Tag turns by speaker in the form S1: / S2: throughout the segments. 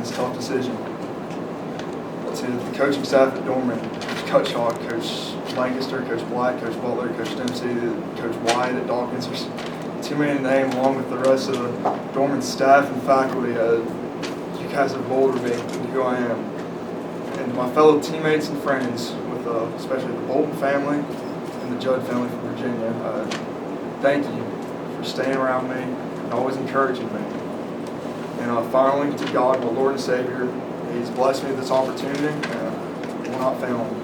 S1: this tough decision. To the coaching staff at Dorman, Coach Cutchalk, Coach Lancaster, Coach Black, Coach Butler, Coach Dempsey, Coach Wyatt at Dawkins. There's too many to name, along with the rest of the Dorman staff and faculty. You guys have molded me into who I am. And my fellow teammates and friends, with especially the Bolton family and the Judd family from Virginia, thank you for staying around me and always encouraging me. And finally, to God, my Lord and Savior, He's blessed me with this opportunity, and I will not fail Him.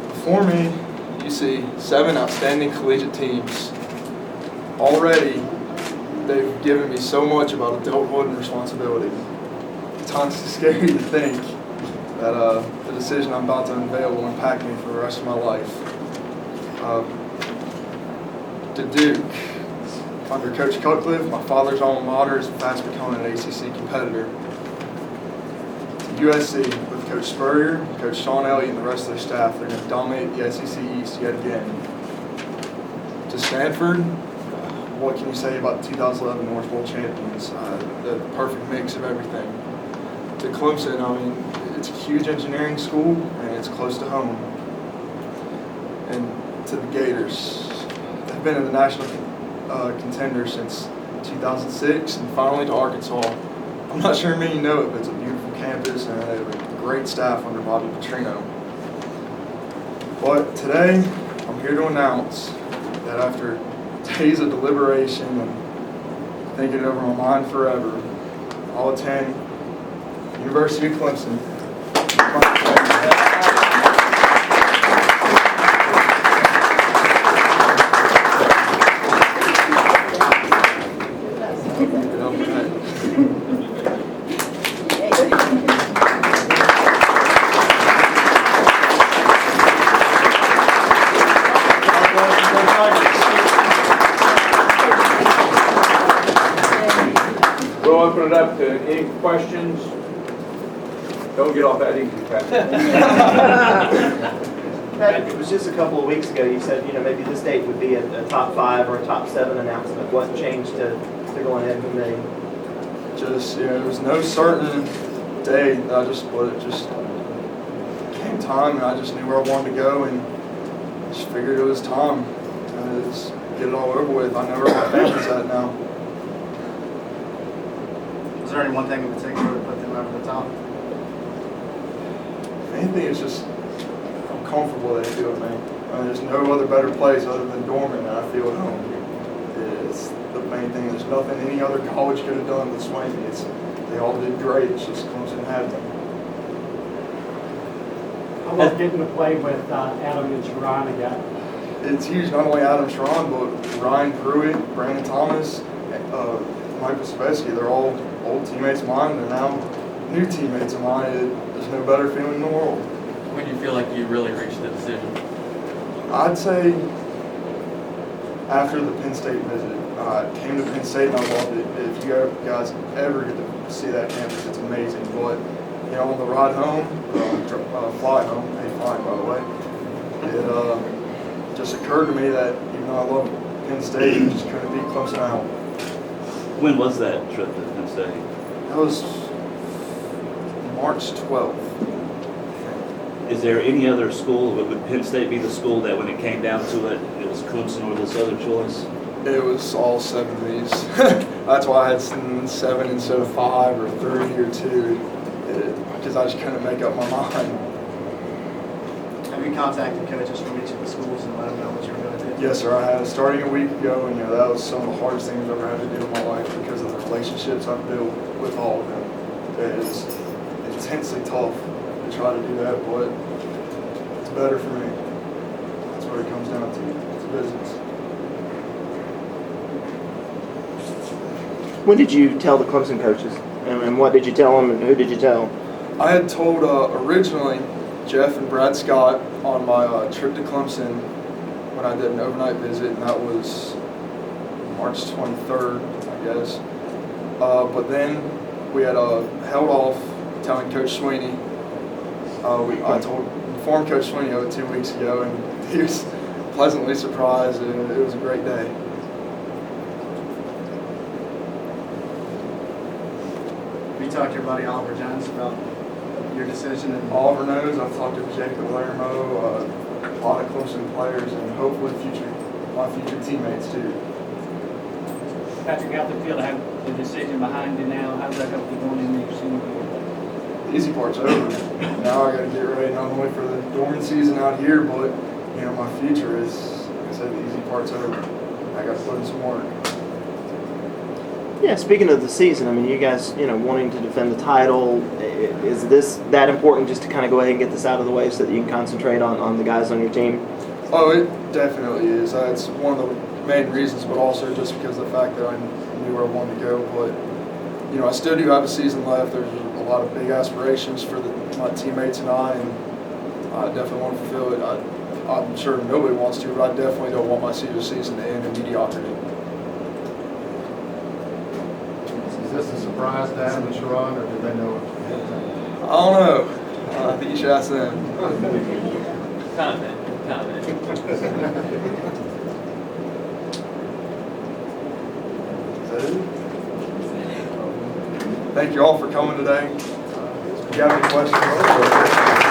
S1: Before me, you see 7 outstanding collegiate teams. Already, they've given me so much about adulthood and responsibility. It's honestly scary to think that the decision I'm about to unveil will impact me for the rest of my life. To Duke, under Coach Cutcliffe, my father's alma mater, is fast becoming an ACC competitor. USC with Coach Spurrier, Coach Sean Elliott, and the rest of their staff, they're going to dominate the SEC East yet again. To Stanford, what can you say about the 2011 North Bowl champions? The perfect mix of everything. To Clemson, I mean, it's a huge engineering school and it's close to home. And to the Gators, they've been in the national contender since 2006, and finally to Arkansas. I'm not sure many know it, but it's a beautiful campus and they have a great staff under Bobby Petrino. But today, I'm here to announce that after days of deliberation and thinking it over my mind forever, I'll attend University of Clemson.
S2: We'll open it up to any questions. Don't get off that easy, Pat.
S3: Pat, it was just a couple of weeks ago you said, maybe this date would be a top 5 or a top 7 announcement. What changed to go ahead and make?
S1: Just, there was no certain day. Just came time, and I just knew where I wanted to go, and just figured it was time to just get it all over with. I know where my family's at now.
S4: Is there any one thing in particular that put them over the top?
S1: Anything is just how comfortable they feel with me. There's no other better place other than Dorman that I feel at home. It's the main thing. There's nothing any other college could have done to sway me. They all did great. It's just Clemson had them.
S5: I love getting to play with Adam and Sharon again.
S1: It's huge, not only Adam Sharon, but Ryan Pruitt, Brandon Thomas, Michael Spesky. They're all old teammates of mine. They're now new teammates of mine. There's no better feeling in the world.
S6: When do you feel like you really reached the decision?
S1: I'd say after the Penn State visit. I came to Penn State and I loved it. If you guys ever get to see that campus, it's amazing. But on the ride home, fly home, flying by the way, it just occurred to me that even though I love Penn State, I just couldn't beat Clemson out.
S7: When was that trip to Penn State?
S1: That was March 12th.
S7: Is there any other school, would Penn State be the school that when it came down to it, it was Clemson or this other choice?
S1: It was all 7 of these. That's why I had 7 instead of 5 or 3 or 2, because I just couldn't make up my mind.
S4: Have you contacted coaches from each of the schools and let them know what you were going to do?
S1: Yes, sir. I had starting a week ago, and that was some of the hardest things I've ever had to do in my life because of the relationships I've built with all of them. It is intensely tough to try to do that, but it's better for me. That's what it comes down to. It's business.
S3: When did you tell the Clemson coaches? And what did you tell them, and who did you tell?
S1: I had told originally Jeff and Brad Scott on my trip to Clemson when I did an overnight visit, and that was March 23rd, I guess. But then we had held off telling Coach Sweeney. I informed Coach Sweeney 2 weeks ago, and he was pleasantly surprised, and it was a great day.
S4: Have you talk to your buddy Oliver Jones about your decision? And
S1: Oliver knows, I've talked to Jacob Laramore, a lot of Clemson players, and hopefully my future teammates too.
S5: Patrick, out the field, have the decision behind you now. How does that help you going into your senior year?
S1: The easy part's over. Now I gotta get ready not only for the dormant season out here, but my future is, like I said, the easy part's over. I gotta put in some work.
S3: Yeah, speaking of the season, I mean, you guys, wanting to defend the title, is this that important just to kind of go ahead and get this out of the way so that you can concentrate on the guys on your team?
S1: Oh, it definitely is. It's one of the main reasons, but also just because of the fact that I knew where I wanted to go. But, I still do have a season left. There's a lot of big aspirations for my teammates and I definitely want to fulfill it. I'm sure nobody wants to, but I definitely don't want my senior season to end in mediocrity.
S8: Is this a surprise to Adam and Sharon, or did they know it ahead of time?
S1: I don't know. I think you should ask them.
S6: Kind of it.
S1: Thank you all for coming today. If you have any questions?